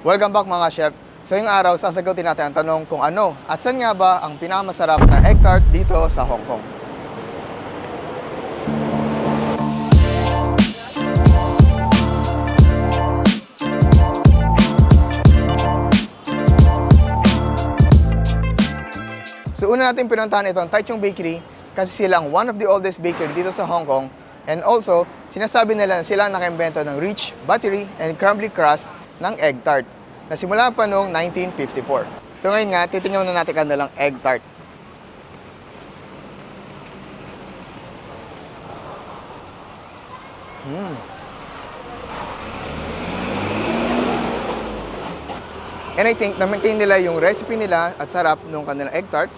Welcome back mga chef. So ngayong araw, sasagutin natin ang tanong kung ano at saan nga ba ang pinakamasarap na egg tart dito sa Hong Kong. So una natin pinuntahan ito ang Taichung Bakery kasi sila ang one of the oldest bakery dito sa Hong Kong, and also sinasabi nila na sila nakaimbento ng rich, buttery, and crumbly crust ng egg tart na simula pa noong 1954. So ngayon nga, titingnan na natin kanilang egg tart. And I think na-maintain nila yung recipe nila at sarap ng kanilang egg tart.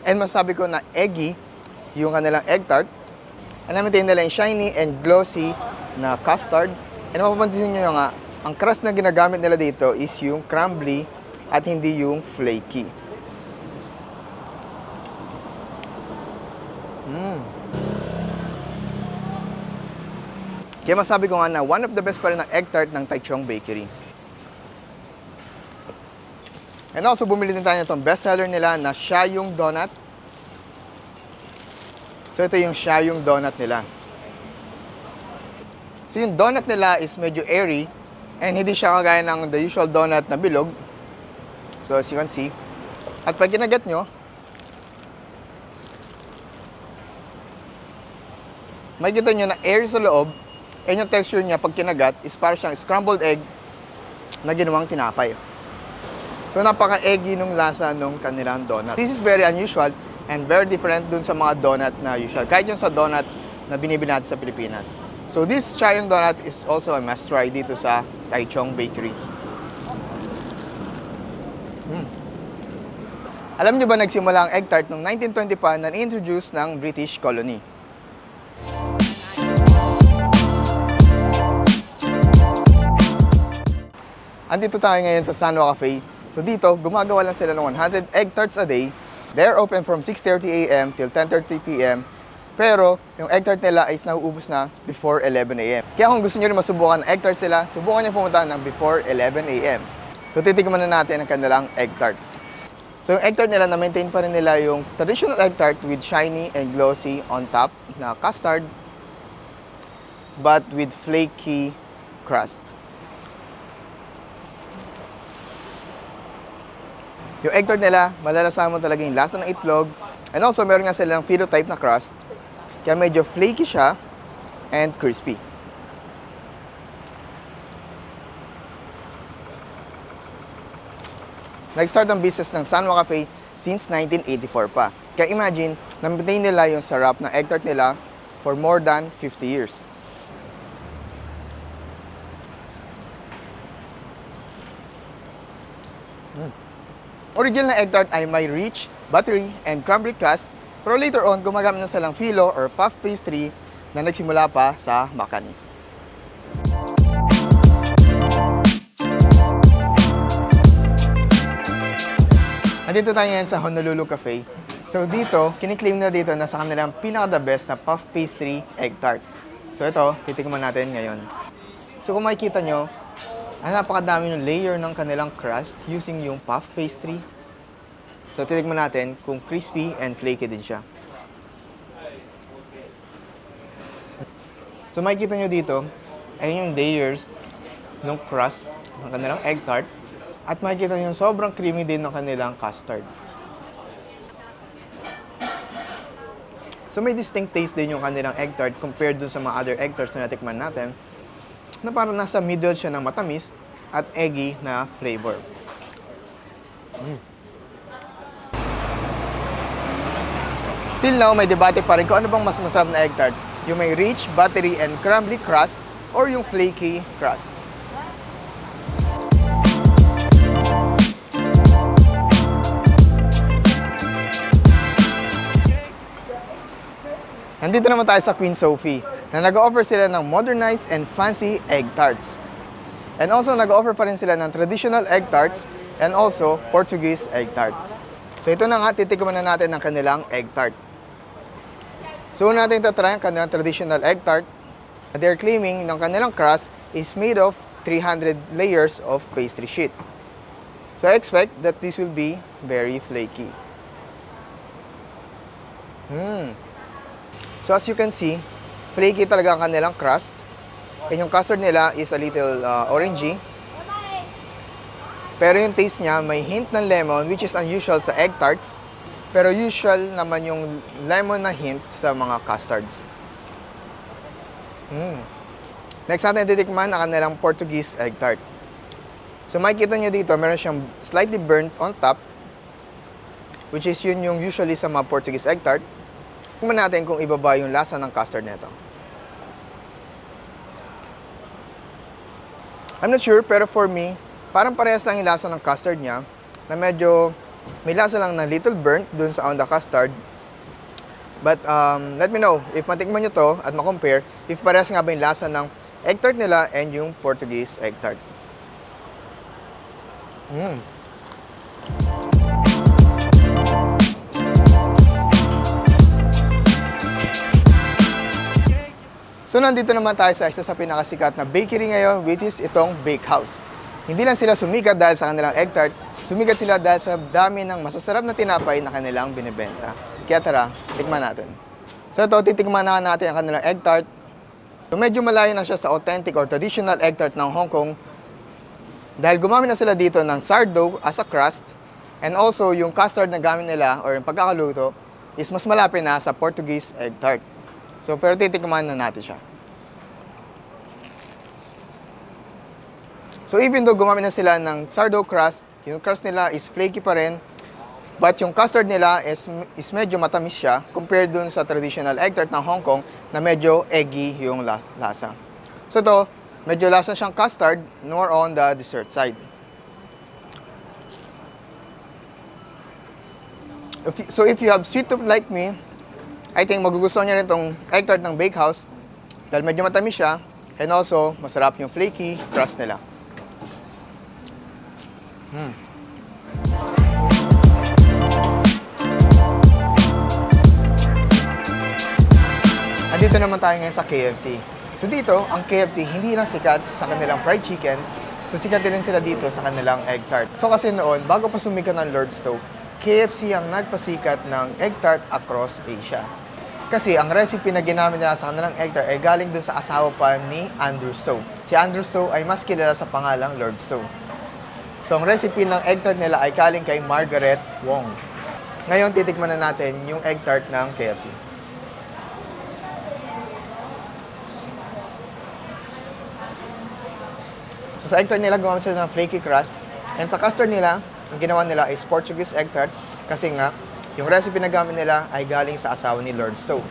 And masabi ko na eggy yung kanilang egg tart. And na-maintain nila yung shiny and glossy na custard. And mapapansin nyo nga, ang crust na ginagamit nila dito is yung crumbly at hindi yung flaky. Kaya masabi ko nga na one of the best pa rin ng egg tart ng Taichung Bakery. And also, bumili din tayo itong bestseller nila na Shayong Donut. So, ito yung Shayong Donut nila. So, yung donut nila is medyo airy and hindi siya kagaya ng the usual donut na bilog. So, as you can see. At pag kinagat nyo, makikita nyo na airy sa loob, and yung texture niya pag kinagat is parang siyang scrambled egg na ginawang tinapay. So, napaka-eggy nung lasa nung kanilang donut. This is very unusual and very different dun sa mga donut na usual. Kahit yung sa donut na binibili natin sa Pilipinas. So, this Shayong Donut is also a must try dito sa Taichung Bakery. Alam niyo ba nagsimula ang egg tart noong 1920 pa na introduce ng British colony? Andito tayo ngayon sa Sanwa Cafe. So dito, gumagawa lang sila ng 100 egg tarts a day. They're open from 6:30 a.m. till 10:30 p.m. Pero yung egg tart nila is nauubos na before 11 a.m. Kaya kung gusto niyo rin masubukan ng egg tarts nila, subukan niyo pumunta ng before 11 a.m. So titikman na natin ang kanilang egg tart. So yung egg tart nila, na-maintain pa rin nila yung traditional egg tart with shiny and glossy on top na custard, but with flaky crust. Yung egg tart nila, malalasahan mo talaga yung lasa ng itlog. And also, meron nga silang phyllo type na crust. Kaya medyo flaky siya and crispy. Nag-start ang business ng Sanwa Cafe since 1984 pa. Kaya imagine, na-maintain nila yung sarap ng egg tart nila for more than 50 years. Original na egg tart ay may rich, buttery, and crumbly crust, pero later on, gumagamit na silang phyllo or puff pastry na nagsimula pa sa Macanese. Nandito tayo ngayon sa Honolulu Cafe. So dito, kiniklaim na dito na sa kanilang pinaka-the best na puff pastry egg tart. So ito, titikman natin ngayon. So kung makikita nyo, ang napakadami ng layer ng kanilang crust using yung puff pastry. So, titikman natin kung crispy and flaky din siya. So, makikita nyo dito, ay yung layers ng crust ng kanilang egg tart. At makikita nyo sobrang creamy din ng kanilang custard. So, may distinct taste din yung kanilang egg tart compared dun sa mga other egg tarts na natikman natin, na parang nasa middle siya ng matamis at eggy na flavor. Till now, may debate pa rin kung ano bang mas masarap na egg tart. Yung may rich, buttery, and crumbly crust or yung flaky crust. Nandito naman tayo sa Queen Sophie na nag-offer sila ng modernized and fancy egg tarts. And also, nag-offer pa rin sila ng traditional egg tarts and also Portuguese egg tarts. So ito na nga, titikman na natin ang kanilang egg tart. So natin tatry ang kanilang traditional egg tart. They're claiming ng kanilang crust is made of 300 layers of pastry sheet. So I expect that this will be very flaky. So as you can see, flaky talaga ang kanilang crust. And yung custard nila is a little orangey. Pero yung taste niya, may hint ng lemon, which is unusual sa egg tarts. Pero usual naman yung lemon na hint sa mga custards. Next natin titikman ang kanilang Portuguese egg tart. So makikita nyo dito, meron siyang slightly burnt on top, which is yun yung usually sa mga Portuguese egg tart. Tingnan natin kung ibaba yung lasa ng custard nito. I'm not sure, pero for me, parang parehas lang yung lasa ng custard niya, na medyo may lasa lang na little burnt dun sa on the custard. But let me know if matikman nyo to at makompare, if parehas nga ba yung lasa ng egg tart nila and yung Portuguese egg tart. So nandito naman tayo sa isa sa pinakasikat na bakery ngayon, which is itong Bakehouse. Hindi lang sila sumikat dahil sa kanilang egg tart, sumikat sila dahil sa dami ng masasarap na tinapay na kanilang binibenta. Kaya tara, tikman natin. So ito, titikman na natin ang kanilang egg tart. So medyo malayo na siya sa authentic or traditional egg tart ng Hong Kong dahil gumamit na sila dito ng sourdough as a crust, and also yung custard na gamit nila or yung pagkakaluto is mas malapit na sa Portuguese egg tart. So pero titikman na natin siya. So even though gumamit na sila ng sourdough crust, yung crust nila is flaky pa rin, but yung custard nila is medyo matamis siya compared dun sa traditional egg tart ng Hong Kong na medyo eggy yung lasa. So ito, medyo lasa siyang custard, more on the dessert side. So if you have sweet tooth like me, I think magugustuhan niya rin itong egg tart ng Bakehouse dahil medyo matamis siya, and also masarap yung flaky crust nila. Andito naman tayo ngayon sa KFC. So dito, ang KFC hindi lang sikat sa kanilang fried chicken, so sikat din sila dito sa kanilang egg tart. So kasi noon, bago pa sumikat ng Lord's Stove, KFC ang nagpasikat ng egg tart across Asia. Kasi ang recipe na ginamit nila sa kanilang egg tart ay galing dun sa asawa pa ni Andrew Stowe. Si Andrew Stowe ay mas kilala sa pangalang Lord Stowe. So ang recipe ng egg tart nila ay galing kay Margaret Wong. Ngayon titikman na natin yung egg tart ng KFC. So sa egg tart nila, gumamit sila ng flaky crust. And sa custard nila, ang ginawa nila is Portuguese egg tart kasi nga, yung recipe na gamit nila ay galing sa asawa ni Lord Stowe.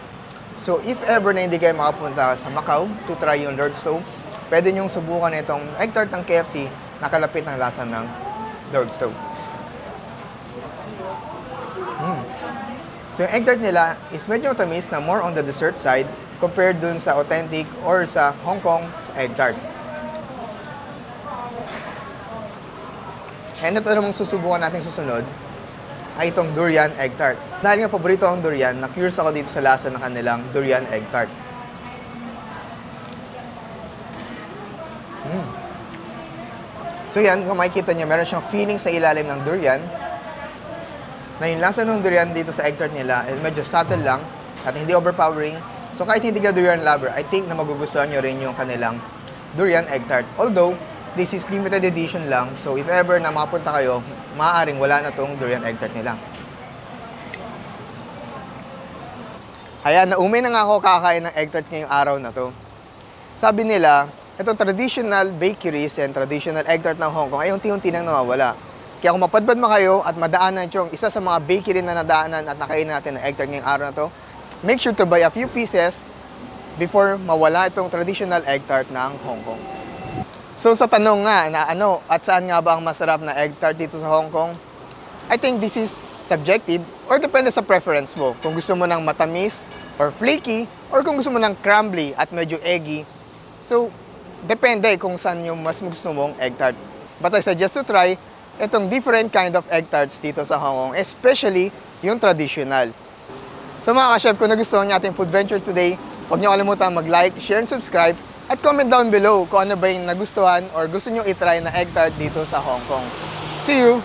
So if ever na hindi kayo makapunta sa Macau to try yung Lord Stowe, pwede nyong subukan itong egg tart ng KFC na kalapit ng lasa ng Lord Stowe. So yung egg tart nila is medyo matamis na more on the dessert side compared dun sa authentic or sa Hong Kong egg tart. And ito namang susubukan natin susunod ay itong durian egg tart. Dahil nga paborito ang durian, na-curious ako dito sa lasa ng kanilang durian egg tart. So yan, kung makikita nyo, meron siyang feeling sa ilalim ng durian. Na yung lasa ng durian dito sa egg tart nila ay medyo subtle lang at hindi overpowering. So kahit hindi ka durian lover, I think na magugustuhan nyo rin yung kanilang durian egg tart. Although, this is limited edition lang. So if ever na makapunta kayo, maaaring wala na tong durian egg tart nila. Ayan, naumay na nga ako kakain ng egg tart ngayong araw na to. Sabi nila, itong traditional bakeries and traditional egg tart ng Hong Kong ay unti-unti nang nawawala. Kaya kung mapadpad mo kayo at madaanan yung isa sa mga bakery na nadaanan at nakain natin ng egg tart ngayong araw na to, make sure to buy a few pieces before mawala itong traditional egg tart ng Hong Kong. So sa tanong nga na ano at saan nga ba ang masarap na egg tart dito sa Hong Kong, I think this is subjective or depende sa preference mo. Kung gusto mo ng matamis or flaky or kung gusto mo ng crumbly at medyo eggy. So depende kung saan yung mas gusto mong egg tart. But I suggest to try itong different kind of egg tarts dito sa Hong Kong, especially yung traditional. So mga ka-chef, kung nagustuhan niyo ating food venture today, huwag niyo kalimutan mag-like, share, and subscribe. At comment down below kung ano ba yung nagustuhan or gusto nyo itry na egg tart dito sa Hong Kong. See you!